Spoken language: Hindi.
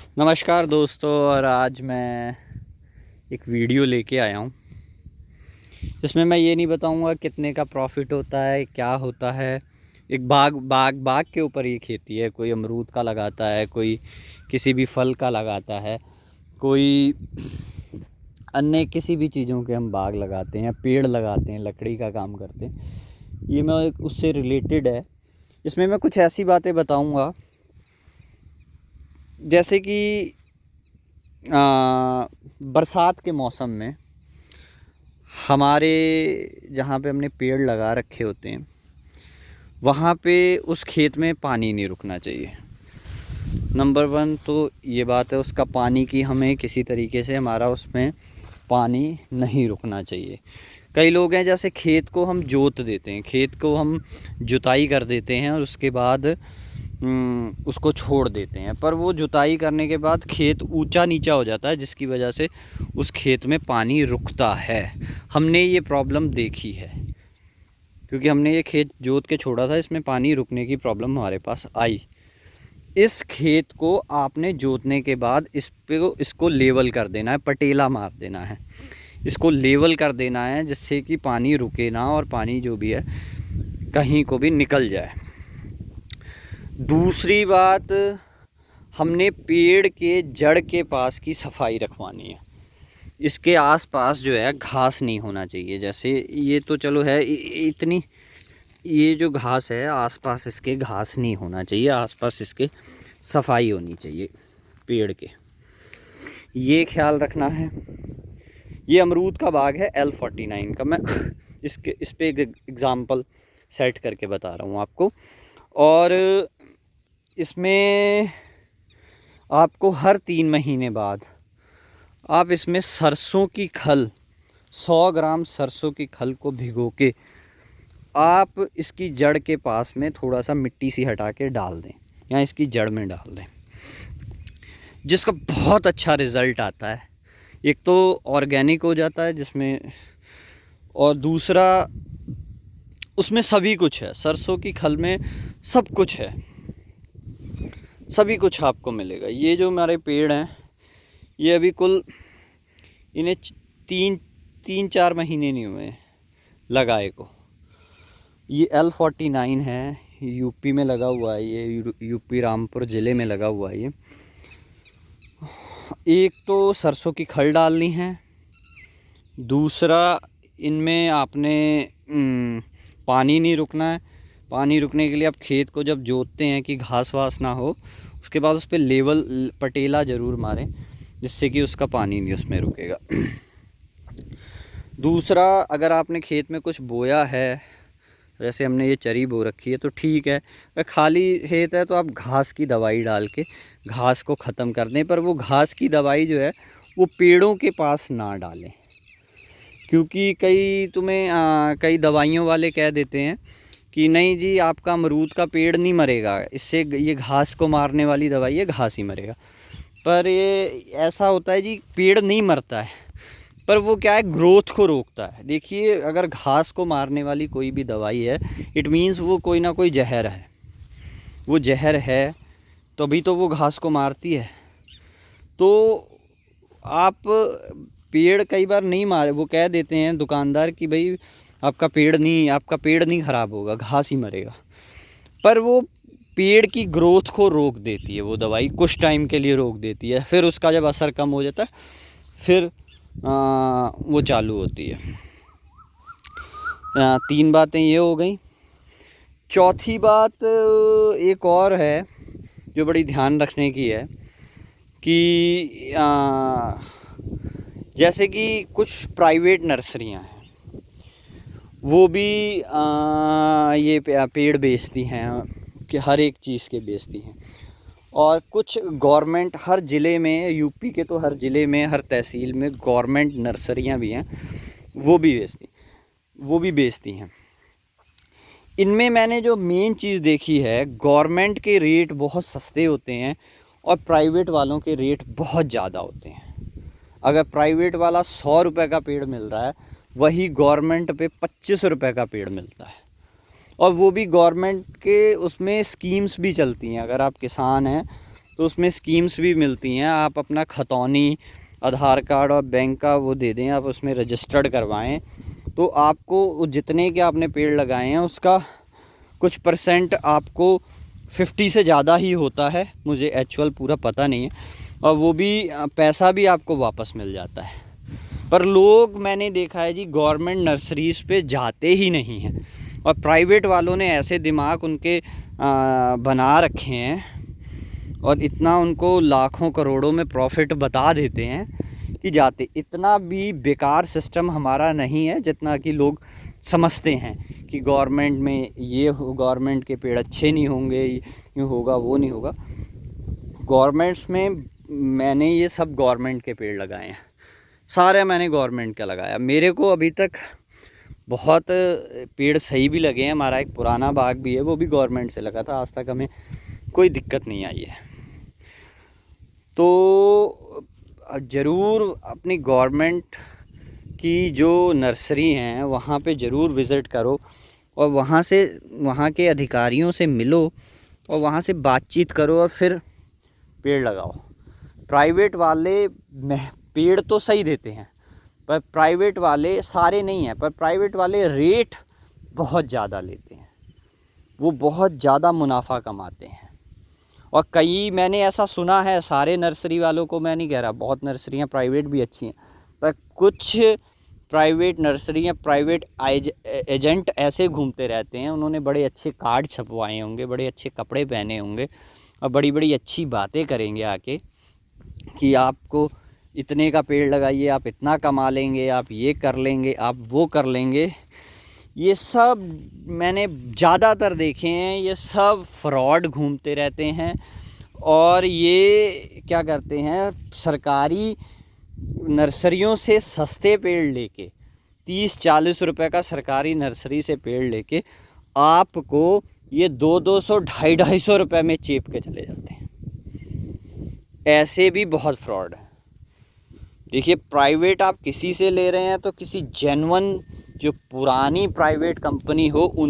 नमस्कार दोस्तों। और आज मैं एक वीडियो लेके आया हूँ। इसमें मैं ये नहीं बताऊँगा कितने का प्रॉफिट होता है, क्या होता है। एक बाग के ऊपर ये खेती है। कोई अमरूद का लगाता है, कोई किसी भी फल का लगाता है, कोई अन्य किसी भी चीज़ों के हम बाग लगाते हैं, पेड़ लगाते हैं, लकड़ी का काम करते हैं। ये मैं उससे रिलेटेड है। इसमें मैं कुछ ऐसी बातें बताऊँगा जैसे कि बरसात के मौसम में हमारे जहाँ पे हमने पेड़ लगा रखे होते हैं वहाँ पे उस खेत में पानी नहीं रुकना चाहिए। नंबर वन तो ये बात है, उसका पानी की हमें किसी तरीके से हमारा उसमें पानी नहीं रुकना चाहिए। कई लोग हैं जैसे खेत को हम जोत देते हैं, खेत को हम जुताई कर देते हैं और उसके बाद उसको छोड़ देते हैं, पर वो जुताई करने के बाद खेत ऊंचा नीचा हो जाता है जिसकी वजह से उस खेत में पानी रुकता है। हमने ये प्रॉब्लम देखी है क्योंकि हमने ये खेत जोत के छोड़ा था, इसमें पानी रुकने की प्रॉब्लम हमारे पास आई। इस खेत को आपने जोतने के बाद इसको लेवल कर देना है, पटेला मार देना है, इसको लेवल कर देना है जिससे कि पानी रुके ना और पानी जो भी है कहीं को भी निकल जाए। दूसरी बात, हमने पेड़ के जड़ के पास की सफाई रखवानी है। इसके आसपास जो है घास नहीं होना चाहिए। जैसे ये तो चलो है इतनी, ये जो घास है आसपास इसके घास नहीं होना चाहिए, आसपास इसके सफाई होनी चाहिए पेड़ के, ये ख्याल रखना है। ये अमरूद का बाग है L49 का, मैं इस पे एक एग्ज़ाम्पल सेट करके बता रहा हूँ आपको। और इसमें आपको हर 3 महीने बाद आप इसमें सरसों की खल 100 ग्राम सरसों की खल को भिगो के आप इसकी जड़ के पास में थोड़ा सा मिट्टी सी हटा के डाल दें या इसकी जड़ में डाल दें, जिसका बहुत अच्छा रिज़ल्ट आता है। एक तो ऑर्गेनिक हो जाता है जिसमें, और दूसरा उसमें सभी कुछ है। सरसों की खल में सब कुछ है, सभी कुछ आपको मिलेगा। ये जो हमारे पेड़ हैं ये अभी कुल इन्हें 3-4 महीने नहीं हुए लगाए को। ये L49 है, यूपी में लगा हुआ है, ये यूपी रामपुर ज़िले में लगा हुआ है। ये एक तो सरसों की खल डालनी है, दूसरा इनमें आपने पानी नहीं रुकना है। पानी रुकने के लिए आप खेत को जब जोतते हैं कि घास वास ना हो, उसके बाद उस पर लेवल पटेला ज़रूर मारें जिससे कि उसका पानी नहीं उसमें रुकेगा। दूसरा, अगर आपने खेत में कुछ बोया है, जैसे हमने ये चरी बो रखी है तो ठीक है, अगर खाली खेत है तो आप घास की दवाई डाल के घास को ख़त्म कर दें, पर वो घास की दवाई जो है वो पेड़ों के पास ना डालें, क्योंकि कई दवाइयों वाले कह देते हैं कि नहीं जी आपका अमरूद का पेड़ नहीं मरेगा, इससे ये घास को मारने वाली दवाई है, घास ही मरेगा। पर ये ऐसा होता है जी, पेड़ नहीं मरता है, पर वो क्या है, ग्रोथ को रोकता है। देखिए, अगर घास को मारने वाली कोई भी दवाई है, इट मीन्स वो कोई ना कोई जहर है। वो जहर है तभी तो वो घास को मारती है। तो आप पेड़ कई बार नहीं मारे, वो कह देते हैं दुकानदार कि भाई आपका पेड़ नहीं ख़राब होगा, घास ही मरेगा, पर वो पेड़ की ग्रोथ को रोक देती है। वो दवाई कुछ टाइम के लिए रोक देती है, फिर उसका जब असर कम हो जाता है फिर वो चालू होती है। 3 बातें ये हो गई। चौथी बात एक और है जो बड़ी ध्यान रखने की है कि जैसे कि कुछ प्राइवेट नर्सरियां हैं, वो भी ये पेड़ बेचती हैं कि हर एक चीज़ के बेचती हैं। और कुछ गवर्नमेंट हर ज़िले में, यूपी के तो हर ज़िले में, हर तहसील में गवर्नमेंट नर्सरियां भी हैं, वो भी बेचती हैं। इनमें मैंने जो मेन चीज़ देखी है, गवर्नमेंट के रेट बहुत सस्ते होते हैं और प्राइवेट वालों के रेट बहुत ज़्यादा होते हैं। अगर प्राइवेट वाला 100 रुपये का पेड़ मिल रहा है, वही गवर्नमेंट पे 25 रुपये का पेड़ मिलता है। और वो भी गवर्नमेंट के उसमें स्कीम्स भी चलती हैं। अगर आप किसान हैं तो उसमें स्कीम्स भी मिलती हैं। आप अपना खतौनी, आधार कार्ड और बैंक का वो दे दें, आप उसमें रजिस्टर्ड करवाएं, तो आपको जितने के आपने पेड़ लगाए हैं उसका कुछ % आपको 50 से ज़्यादा ही होता है, मुझे एक्चुअल पूरा पता नहीं है, और वो भी पैसा भी आपको वापस मिल जाता है। पर लोग, मैंने देखा है जी, गवर्नमेंट नर्सरीज़ पे जाते ही नहीं हैं, और प्राइवेट वालों ने ऐसे दिमाग उनके बना रखे हैं और इतना उनको लाखों करोड़ों में प्रॉफिट बता देते हैं कि जाते। इतना भी बेकार सिस्टम हमारा नहीं है जितना कि लोग समझते हैं कि गवर्नमेंट में ये हो, गवर्नमेंट के पेड़ अच्छे नहीं होंगे, ये होगा वो नहीं होगा। गवर्नमेंट्स में मैंने ये सब गवर्नमेंट के पेड़ लगाए हैं, सारे मैंने गवर्नमेंट का लगाया। मेरे को अभी तक बहुत पेड़ सही भी लगे हैं। हमारा एक पुराना बाग भी है, वो भी गवर्नमेंट से लगा था, आज तक हमें कोई दिक्कत नहीं आई है। तो ज़रूर अपनी गवर्नमेंट की जो नर्सरी हैं वहाँ पे ज़रूर विज़िट करो, और वहाँ के अधिकारियों से मिलो और वहाँ से बातचीत करो और फिर पेड़ लगाओ। प्राइवेट वाले पेड़ तो सही देते हैं, पर प्राइवेट वाले, सारे नहीं हैं, पर प्राइवेट वाले रेट बहुत ज़्यादा लेते हैं, वो बहुत ज़्यादा मुनाफा कमाते हैं। और कई, मैंने ऐसा सुना है, सारे नर्सरी वालों को मैं नहीं कह रहा, बहुत नर्सरियाँ प्राइवेट भी अच्छी हैं, पर कुछ प्राइवेट नर्सरियाँ, प्राइवेट एजेंट ऐसे घूमते रहते हैं, उन्होंने बड़े अच्छे कार्ड छपवाए होंगे, बड़े अच्छे कपड़े पहने होंगे और बड़ी बड़ी अच्छी बातें करेंगे आके कि आपको इतने का पेड़ लगाइए, आप इतना कमा लेंगे, आप ये कर लेंगे, आप वो कर लेंगे। ये सब मैंने ज़्यादातर देखे हैं, ये सब फ्रॉड घूमते रहते हैं। और ये क्या करते हैं, सरकारी नर्सरियों से सस्ते पेड़ लेके, 30-40 रुपए का सरकारी नर्सरी से पेड़ लेके आपको ये 200-200, 250-250 रुपये में चेप के चले जाते हैं। ऐसे भी बहुत फ्रॉड है। देखिए, प्राइवेट आप किसी से ले रहे हैं तो किसी जेन्युइन, जो पुरानी प्राइवेट कंपनी हो, उन